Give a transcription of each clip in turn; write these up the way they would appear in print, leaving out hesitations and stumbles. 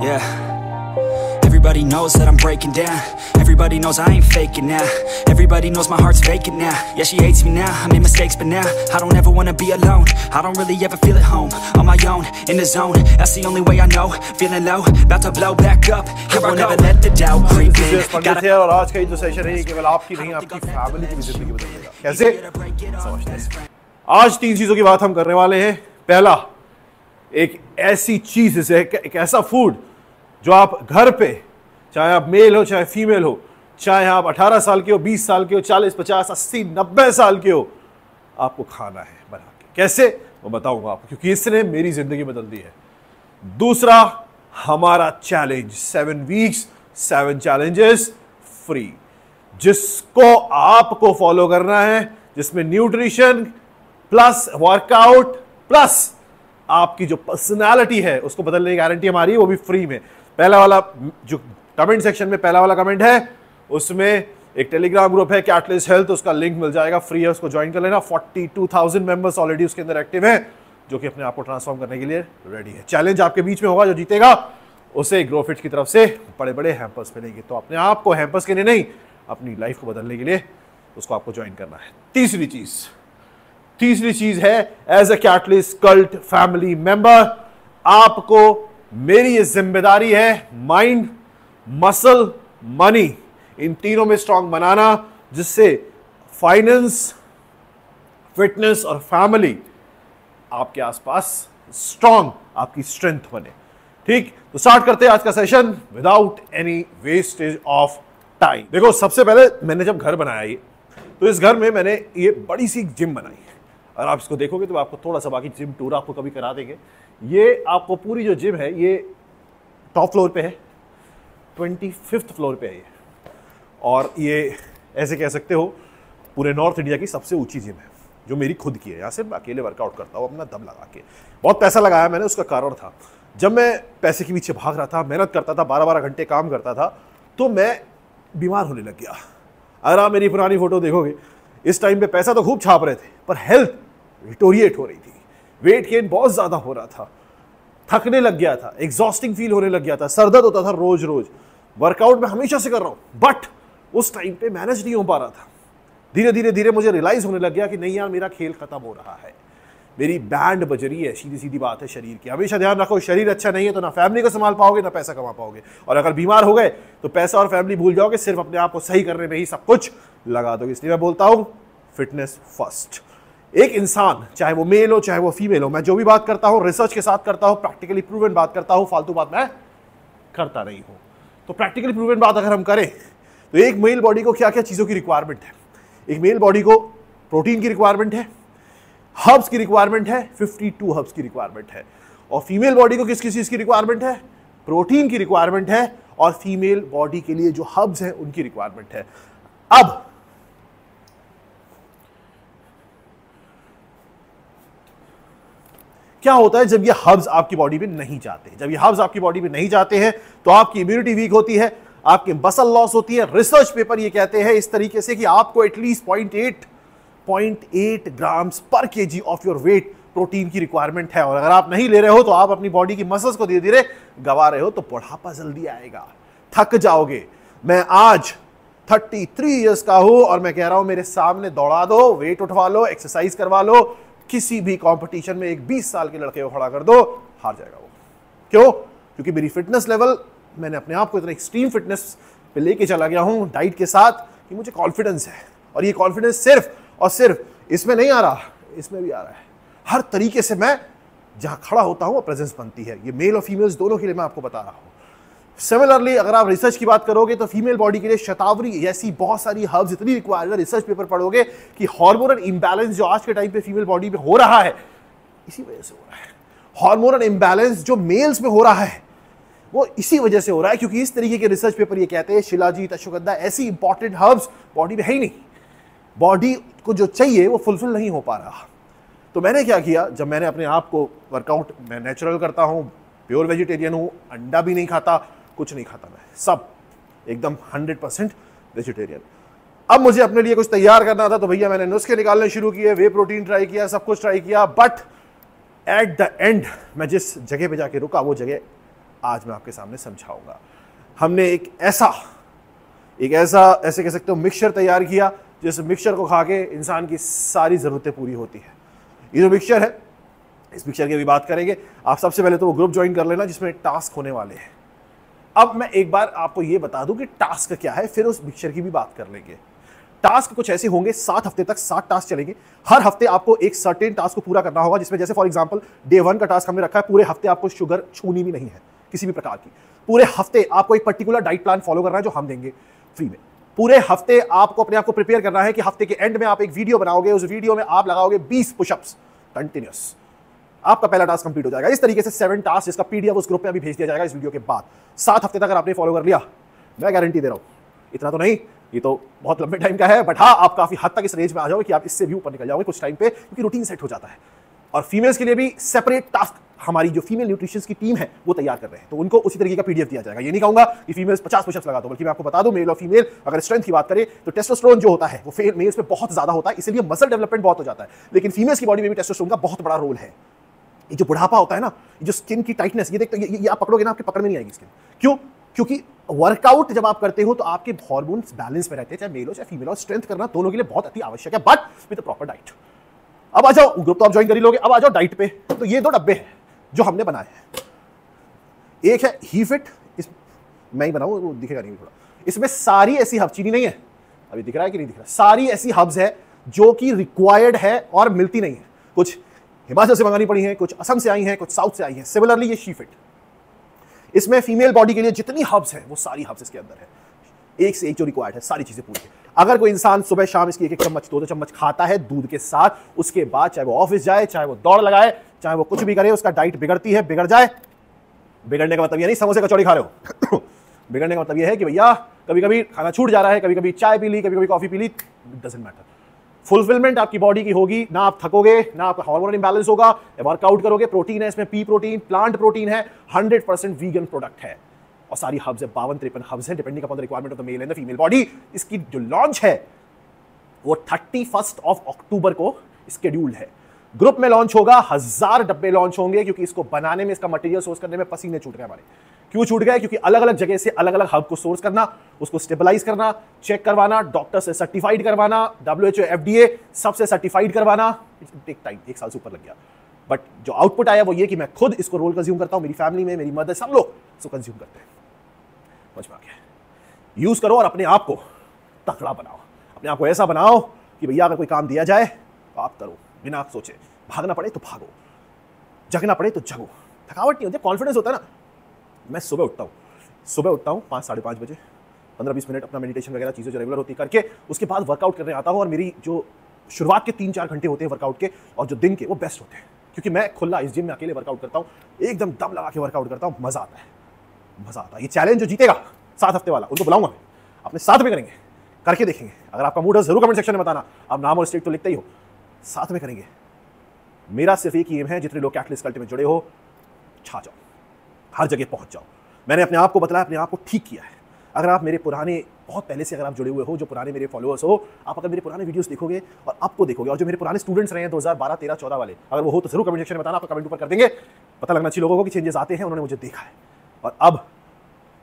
Yeah. Everybody knows that I'm breaking down. Everybody knows I ain't faking now. Everybody knows my heart's vacant now. Yeah, she hates me now, I made mistakes but now I don't ever wanna be alone. I don't really ever feel at home. On my own, in the zone, that's the only way I know. Feeling low, about to blow back up. Here I never let the doubt creep in. और आज का जो session है केवल आपकी नहीं आपकी family की भी जिंदगी बदल देगा। कैसे? समझते हैं। आज 3 चीजों की बात हम करने वाले हैं। पहला, एक ऐसी चीज है, एक ऐसा फूड जो आप घर पे, चाहे आप मेल हो चाहे फीमेल हो, चाहे आप 18 साल के हो, 20 साल के हो, 40, 50, 80, 90 साल के हो, आपको खाना है बना के। कैसे? वो बताऊंगा आपको, क्योंकि इसने मेरी जिंदगी बदल दी है। दूसरा, हमारा चैलेंज 7 वीक्स 7 चैलेंजेस फ्री, जिसको आपको फॉलो करना है, जिसमें न्यूट्रिशन प्लस वर्कआउट प्लस आपकी जो पर्सनालिटी है उसको बदलने की गारंटी हमारी है, वो भी फ्री में। पहला वाला जो कमेंट सेक्शन में पहला वाला कमेंट है, उसमें एक टेलीग्राम ग्रुप है कैटलिस्ट हेल्थ, उसका लिंक मिल जाएगा, फ्री है, उसको ज्वाइन कर लेना। 42,000 मेंबर्स ऑलरेडी उसके अंदर एक्टिव हैं, जो कि अपने आप को ट्रांसफॉर्म करने के लिए रेडी है। चैलेंज आपके बीच में होगा, जो जीतेगा उसे ग्रोफिट की तरफ से बड़े बड़े हैम्पर्स मिलेंगे। तो अपने आप को हैम्पर्स के लिए नहीं, अपनी लाइफ को बदलने के लिए उसको आपको ज्वाइन करना है। तीसरी चीज है, as a catalyst cult family member, आपको मेरी ये जिम्मेदारी है माइंड, मसल, मनी, इन तीनों में स्ट्रांग बनाना, जिससे फाइनेंस, फिटनेस और फैमिली आपके आसपास स्ट्रांग, आपकी स्ट्रेंथ बने। ठीक, तो स्टार्ट करते हैं आज का session without any wastage of time. देखो, सबसे पहले मैंने जब घर बनाया ये, तो इस घर में मैंने ये बड़ी सी जिम बनाई है। अगर आप इसको देखोगे तो आपको थोड़ा सा, बाकी जिम टूर आपको कभी करा देंगे। ये आपको पूरी जो जिम है ये टॉप फ्लोर पे है, 25th फ्लोर पे है ये, और ये ऐसे कह सकते हो पूरे नॉर्थ इंडिया की सबसे ऊंची जिम है, जो मेरी खुद की है। यहाँ से मैं अकेले वर्कआउट करता हूँ अपना दम लगा के। बहुत पैसा लगाया मैंने, उसका कारण था जब मैं पैसे के पीछे भाग रहा था, मेहनत करता था, 12-12 घंटे काम करता था, तो मैं बीमार होने लग गया। अगर आप मेरी पुरानी फोटो देखोगे, इस टाइम पे पैसा तो खूब छाप रहे थे, पर हेल्थ डिटोरिएट हो रही थी, वेट गेन बहुत ज्यादा हो रहा था, थकने लग गया था, एग्जॉस्टिंग फील होने लग गया था, सर दर्द होता था रोज रोज। वर्कआउट मैं हमेशा से कर रहा हूं, बट उस टाइम पे मैनेज नहीं हो पा रहा था। धीरे धीरे मुझे रियलाइज होने लग गया कि नहीं यार, मेरा खेल खत्म हो रहा है, मेरी बैंड बज रही है। सीधी सीधी बात है शरीर की। हमेशा ध्यान रखो, शरीर अच्छा नहीं है तो ना फैमिली को संभाल पाओगे, ना पैसा कमा पाओगे, और अगर बीमार हो गए तो पैसा और फैमिली भूल जाओगे, सिर्फ अपने आप को सही करने में ही सब कुछ लगा दोगे। इसलिए मैं बोलता हूं, फिटनेस फर्स्ट। एक इंसान, चाहे वो मेल हो चाहे वो फीमेल हो, मैं जो भी बात करता हूं रिसर्च के साथ करता हूं, प्रैक्टिकली प्रूवन बात करता हूं, फालतू बात मैं करता नहीं हूं। तो प्रैक्टिकली प्रूवन बात अगर हम करें तो एक मेल बॉडी को क्या क्या चीजों की रिक्वायरमेंट है। एक मेल बॉडी को प्रोटीन की रिक्वायरमेंट है, हर्ब्स की रिक्वायरमेंट है, 52 हर्ब्स की रिक्वायरमेंट है। और फीमेल बॉडी को किस किस चीज की रिक्वायरमेंट है? प्रोटीन की रिक्वायरमेंट है, और फीमेल बॉडी के लिए जो हर्ब्स हैं उनकी रिक्वायरमेंट है। अब क्या होता है जब ये हर्ब्स आपकी बॉडी में नहीं जाते? जब ये हर्ब्स आपकी बॉडी में नहीं जाते हैं तो आपकी इम्यूनिटी वीक होती है, आपकी मसल लॉस होती है। रिसर्च पेपर ये कहते हैं इस तरीके से कि आपको एटलीस्ट 0.8 ग्राम्स पर KG of your weight protein की रिक्वायरमेंट है, और अगर आप नहीं ले रहे हो तो आप अपनी बॉडी की मसल्स को धीरे धीरे गवा रहे हो, तो बुढ़ापा जल्दी आएगा, थक जाओगे। मैं आज 33 इयर्स का हूं और मैं कह रहा हूं मेरे सामने दौड़ा दो, वेट उठवा लो, एक्सरसाइज करवा लो, किसी भी कंपटीशन में एक 20 साल के लड़के को खड़ा कर दो, हार जाएगा वो। क्यों? क्योंकि मेरी फिटनेस लेवल, मैंने अपने आप को इतना एक्सट्रीम फिटनेस पे लेके चला गया हूं डाइट के साथ, कि मुझे कॉन्फिडेंस है। और ये कॉन्फिडेंस सिर्फ और सिर्फ इसमें नहीं आ रहा, इसमें भी आ रहा है। हर तरीके से मैं जहां खड़ा होता हूं वो प्रेजेंस बनती है। ये मेल और फीमेल्स दोनों के लिए मैं आपको बता रहा हूं। सिमिलरली अगर आप रिसर्च की बात करोगे तो फीमेल बॉडी के लिए शतावरी ऐसी बहुत सारी हर्ब्स इतनी रिक्वायर्ड है। रिसर्च पेपर पढ़ोगे कि हार्मोनल इंबैलेंस जो आज के टाइम पे फीमेल बॉडी में हो रहा है, इसी वजह से हो रहा है। हार्मोनल इंबैलेंस जो मेल्स में हो रहा है, वो इसी वजह से हो रहा है, क्योंकि इस तरीके के रिसर्च पेपर ये कहते हैं शिलाजीत, अश्वगंधा ऐसी इंपॉर्टेंट हर्ब्स बॉडी में है ही नहीं। बॉडी को जो चाहिए वो फुलफिल नहीं हो पा रहा। तो मैंने क्या किया, जब मैंने अपने आप को वर्कआउट, मैं नेचुरल करता हूँ, प्योर वेजिटेरियन हूँ, अंडा भी नहीं खाता, कुछ नहीं खाता, मैं सब एकदम 100% वेजिटेरियन। अब मुझे अपने लिए कुछ तैयार करना था, तो भैया मैंने नुस्खे निकालने शुरू किए, वे प्रोटीन ट्राई किया, सब कुछ ट्राई किया, बट एट द एंड मैं जिस जगह पे जाके रुका वो जगह आज मैं आपके सामने समझाऊंगा। हमने एक ऐसा ऐसे कह सकते हो मिक्सचर तैयार किया, जिस मिक्सचर को खा के इंसान की सारी जरूरतें पूरी होती है। ये जो मिक्सचर है, इस मिक्सचर की भी बात करेंगे। आप सबसे पहले तो वो ग्रुप ज्वाइन कर लेना जिसमें टास्क होने वाले हैं। अब मैं एक बार आपको ये बता दूं कि टास्क क्या है, फिर उस मिक्सचर की भी बात कर लेंगे। टास्क कुछ ऐसे होंगे, 7 हफ्ते तक 7 टास्क चलेंगे। हर हफ्ते आपको एक सर्टेन टास्क को पूरा करना होगा, जिसमें जैसे फॉर एग्जांपल डे 1 का टास्क हमने रखा है, पूरे हफ्ते आपको शुगर छूनी भी नहीं है किसी भी प्रकार की। पूरे हफ्ते आपको एक पर्टिकुलर डाइट प्लान फॉलो करना है जो हम देंगे फ्री में। पूरे हफ्ते आपको अपने आप को प्रिपेयर करना है कि हफ्ते के एंड में आप एक वीडियो बनाओगे, उस वीडियो में आप लगाओगे 20 पुशअप्स कंटिन्यूस। आपका पहला टास्क कंप्लीट हो जाएगा। इस तरीके से 7 टास्क जिसका पीडीएफ उस ग्रुप में अभी भेज दिया जाएगा इस वीडियो के बाद। 7 हफ्ते तक अगर आपने फॉलो कर लिया, मैं गारंटी दे रहा हूं, इतना तो नहीं, ये तो बहुत लंबे टाइम का है, बट हाँ आप काफी हद तक इस रेंज में आ जाओगे कि आप इससे भी ऊपर निकल जाओगे कुछ टाइम पे, क्योंकि रूटीन सेट हो जाता है। और फीमेल्स के लिए भी सेपरेट टास्क हमारी जो फीमेल न्यूट्रिशंस की टीम है वो तैयार कर रहे हैं, तो उनको उसी तरीके का पीडीएफ दिया जाएगा। ये नहीं कहूंगा कि फीमेल्स 50 पुशअप्स लगा दो, बल्कि मैं आपको बता दूं मेल और फीमेल अगर स्ट्रेंथ की बात करें तो टेस्टोस्टेरोन जो होता है वो मेल्स में बहुत ज्यादा होता है, इसलिए मसल डेवलपमेंट बहुत हो जाता है। लेकिन फीमेल्स की बॉडी में भी टेस्टोस्टेरोन का बहुत बड़ा रोल है। ये जो बुढ़ापा होता है ना, ये जो स्किन की टाइटनेस, ये देखते ये आप पकड़ोगे ना, आपके पकड़ में नहीं आएगी स्किन। क्यों? क्योंकि वर्कआउट जब आप करते हो तो आपके हार्मोन्स बैलेंस में रहते हैं, चाहे मेल हो चाहे फीमेल हो। स्ट्रेंथ करना दोनों के लिए बहुत अति आवश्यक है, बट विद प्रॉपर डाइट। अब आ जाओ, ग्रुप तो आप ज्वाइन कर ही लोगे, अब आ जाओ डाइट पे। तो ये 2 डब्बे हैं जो हमने बनाए हैं। एक है ही फिट, इस मैं ही बनाऊं, वो दिखेगा नहीं थोड़ा। इसमें सारी ऐसी हब, चीनी नहीं है, अभी दिख रहा है कि नहीं दिख रहा, सारी ऐसी हब्स है जो कि रिक्वायर्ड है और मिलती नहीं है। कुछ हिमाचल से मंगानी पड़ी है, कुछ असम से आई हैं, कुछ साउथ से आई हैं। सिमिलरली ये शी फिट, इसमें फीमेल बॉडी के लिए जितनी हब्स हैं वो सारी हब्स इसके अंदर है, एक से एक जो रिक्वायर्ड है, सारी चीजें पूरी है। अगर कोई इंसान सुबह शाम इसकी 1-1 चम्मच 2-2 चम्मच खाता है दूध के साथ, उसके बाद चाहे वो ऑफिस जाए, चाहे वो दौड़ लगाए, चाहे वो कुछ भी करे, उसका डाइट बिगड़ती है, बिगड़ जाए। बिगड़ने का मतलब ये नहीं समोसे कचौड़ी खा रहे हो बिगड़ने का मतलब ये है कि भैया कभी कभी खाना छूट जा रहा है, कभी कभी चाय पी ली, कभी कभी कॉफी पी ली, डजंट मैटर। फुलफिलमेंट आपकी बॉडी की होगी, ना आप थकोगे, ना आपका हार्मोनल इंबैलेंस होगा। वर्कआउट करोगे, प्रोटीन है इसमें, पी प्रोटीन, प्लांट प्रोटीन है, 100% वीगन प्रोडक्ट है, और सारी हब्स है, 52-53 हब्स है, depending upon the requirement of the male and the female body. इसकी जो लॉन्च है वो 31 अक्टूबर को शेड्यूल्ड है। ग्रुप में लॉन्च होगा, 1000 डब्बे लॉन्च होंगे, क्योंकि इसको बनाने में, इसका मटेरियल सोर्स करने में पसीने छूट गए हमारे। क्यों छूट गए? क्योंकि अलग अलग जगह से अलग अलग हब को सोर्स करना, उसको स्टेबलाइज करना, चेक करवाना, डॉक्टर से सर्टिफाइड करवाना, WHO FDA सबसे सर्टिफाइड करवाना, टेक टाइम, 1 साल से ऊपर लग गया। बट जो आउटपुट आया वो ये कि मैं खुद इसको रोल कंज्यूम करता हूं, मेरी फैमिली में मेरी मदर, सब लोग इसको कंज्यूम करते हैं। समझ में आ गया? यूज करो और अपने आप को तगड़ा बनाओ, अपने आप को ऐसा बनाओ कि भैया अगर कोई काम दिया जाए तो आप करो बिना सोचे, भागना पड़े तो भागो, जगना पड़े तो जगो। थकावट नहीं होती, कॉन्फिडेंस होता है ना। मैं सुबह उठता हूँ 5-5:30 बजे, 15-20 मिनट अपना मेडिटेशन वगैरह चीज़ें जो रेगुलर होती करके, उसके बाद वर्कआउट करने आता हूँ। और मेरी जो शुरुआत के 3-4 घंटे होते हैं वर्कआउट के और जो दिन के, वो बेस्ट होते हैं, क्योंकि मैं खुला इस जिम में अकेले वर्कआउट करता हूँ, एकदम दम लगा के वर्कआउट करता हूँ, मज़ा आता है, मज़ा आता है। ये चैलेंज जो जीतेगा 7 हफ्ते वाला, उनको बुलाऊंगा मैं, अपने साथ में करेंगे, करके देखेंगे। अगर आपका मूड है जरूर कमेंट सेक्शन में बताना, आप नाम और स्टेट तो लिखते ही हो, साथ में करेंगे। मेरा सिर्फ एक ही एम है, जितने लोग कैटलिस्ट कल्ट में जुड़े हो, छा जाओ, हर जगह पहुंच जाओ। मैंने अपने आप को बतलाया, अपने आप को ठीक किया है। अगर आप मेरे पुराने, बहुत पहले से अगर आप जुड़े हुए हो, जो पुराने मेरे फॉलोअर्स हो, आप अगर मेरे पुराने वीडियोस देखोगे और आपको देखोगे, और जो मेरे पुराने स्टूडेंट्स रहे हैं 2012, 13, 14 वाले, अगर वो हो तो जरूर कमेंट सेक्शन में बताना, आपका कमेंट ऊपर कर देंगे। पता लगना चाहिए लोगों को कि चेंजेस आते हैं, उन्होंने मुझे देखा है और अब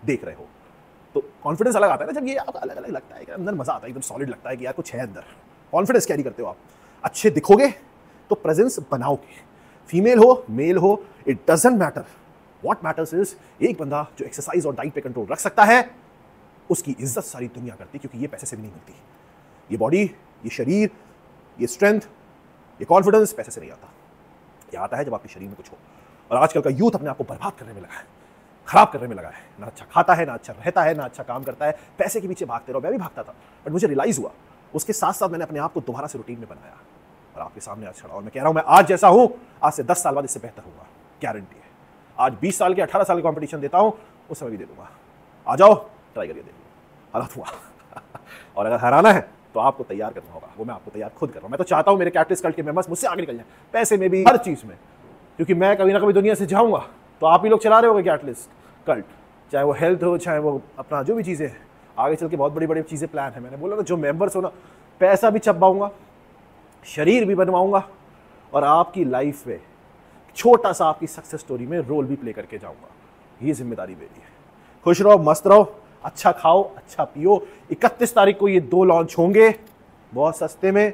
देख रहे हो, तो कॉन्फिडेंस अलग आता है ना। जब ये आपका अलग अलग लगता है, अंदर मजा आता है, एकदम सॉलिड लगता है कि यार कुछ है अंदर, कॉन्फिडेंस कैरी करते हो आप, अच्छे दिखोगे तो प्रेजेंस बनाओगे। फीमेल हो, मेल हो, it doesn't matter. What matters is, एक बंदा जो एक्सरसाइज और डाइट पे कंट्रोल रख सकता है, उसकी इज्जत सारी दुनिया करती है, क्योंकि ये पैसे से भी नहीं मिलती। ये बॉडी, ये शरीर, ये स्ट्रेंथ, ये कॉन्फिडेंस पैसे से नहीं आता। ये आता है जब आपके शरीर में कुछ हो। और आजकल का यूथ अपने आप को बर्बाद करने में लगा है, खराब करने में लगा है, ना अच्छा खाता है, ना अच्छा रहता है, ना अच्छा काम करता है, पैसे के पीछे भागते रहो। मैं भी भागता था, बट मुझे रियलाइज हुआ, उसके साथ साथ मैंने अपने आप को दोबारा से रूटीन में बनाया और आपके सामने आज खड़ा। और मैं कह रहा हूं, मैं आज जैसा हूं, आज से 10 साल बाद इससे बेहतर होगा, गारंटी है। आज 20 साल के 18 साल के कंपटीशन देता हूं, उस समय भी दे दूंगा। आ जाओ, ट्राई करिए, देख लो, हरा दूंगा और अगर हराना है तो आपको तैयार करना होगा, वो मैं आपको तैयार खुद कर रहा हूं। मैं तो चाहता हूं मेरे कैटलिस्ट कल्ट के मेंबर्स मुझसे आगे निकल जाएं, पैसे में भी, हर चीज में, क्योंकि मैं कभी ना कभी दुनिया से जाऊंगा तो आप ही लोग चला रहे होगे कैटलिस्ट कल्ट, चाहे वो हेल्थ हो, चाहे वो अपना जो भी चीज़ें हैं। आगे चल के बहुत बड़ी बड़ी चीज़ें प्लान है। मैंने बोला ना, जो मेंबर्स हो ना, पैसा भी चबाऊंगा, शरीर भी बनवाऊंगा और आपकी लाइफ में छोटा सा आपकी सक्सेस स्टोरी में रोल भी प्ले करके जाऊंगा। ये जिम्मेदारी मेरी है। खुश रहो, मस्त रहो, अच्छा खाओ, अच्छा पियो। 31 तारीख को ये 2 लॉन्च होंगे बहुत सस्ते में,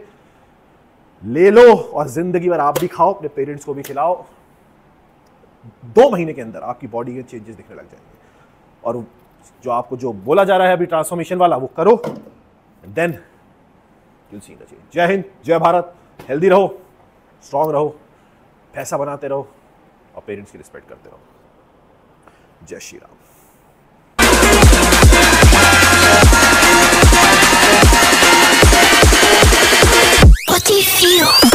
ले लो और जिंदगी भर आप भी खाओ, अपने पेरेंट्स को भी खिलाओ। 2 महीने के अंदर आपकी बॉडी के चेंजेस दिखने लग जाएंगे। और जो आपको जो बोला जा रहा है अभी ट्रांसफॉर्मेशन वाला, वो करो, then you'll see the change। जय हिंद, जय भारत। हेल्दी रहो, स्ट्रांग रहो, पैसा बनाते रहो और पेरेंट्स की रिस्पेक्ट करते रहो। जय Shri Ram. What do you feel?